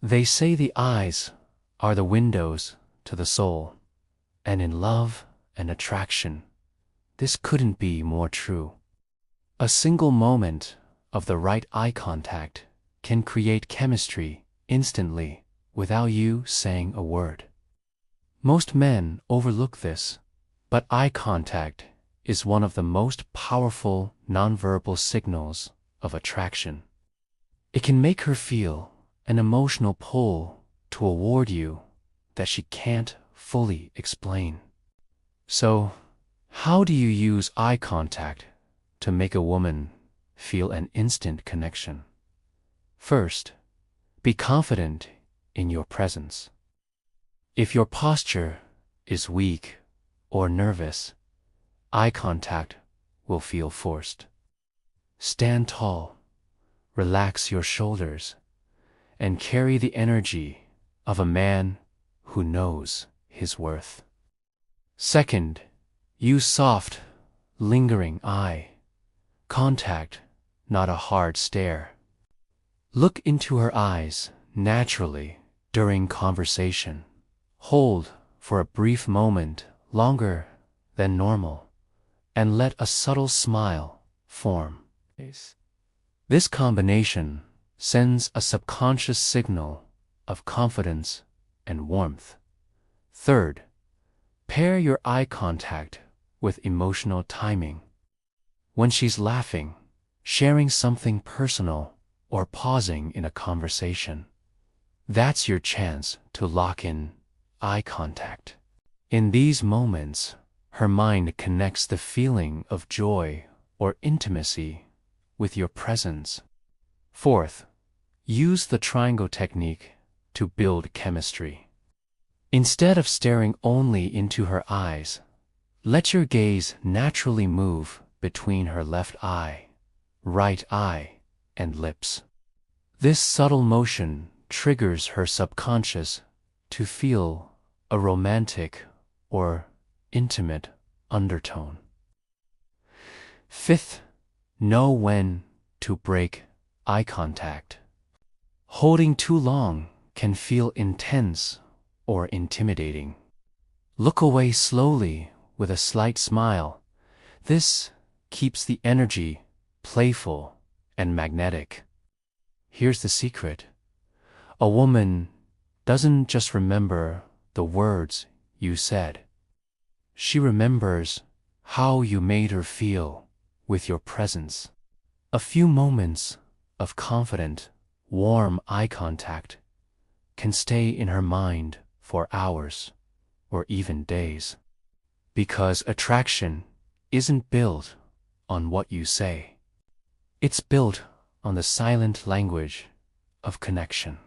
They say the eyes are the windows to the soul, and in love and attraction, this couldn't be more true. A single moment of the right eye contact can create chemistry instantly without you saying a word. Most men overlook this, but eye contact is one of the most powerful nonverbal signals of attraction. It can make her feel an emotional pull toward you that she can't fully explain. So, how do you use eye contact to make a woman feel an instant connection? First, be confident in your presence. If your posture is weak or nervous, eye contact will feel forced. Stand tall, relax your shoulders, and carry the energy of a man who knows his worth. Second, use soft, lingering eye contact, not a hard stare. Look into her eyes naturally during conversation. Hold for a brief moment longer than normal, and let a subtle smile form. This combination sends a subconscious signal of confidence and warmth. Third, pair your eye contact with emotional timing. When she's laughing, sharing something personal, or pausing in a conversation, that's your chance to lock in eye contact. In these moments, her mind connects the feeling of joy or intimacy with your presence. Fourth, use the triangle technique to build chemistry. Instead of staring only into her eyes, let your gaze naturally move between her left eye, right eye, and lips. This subtle motion triggers her subconscious to feel a romantic or intimate undertone. Fifth, know when to break eye contact. Holding too long can feel intense or intimidating. Look away slowly with a slight smile. This keeps the energy playful and magnetic. Here's the secret. A woman doesn't just remember the words you said. She remembers how you made her feel with your presence. A few moments of confident, warm eye contact can stay in her mind for hours or even days. Because attraction isn't built on what you say. It's built on the silent language of connection.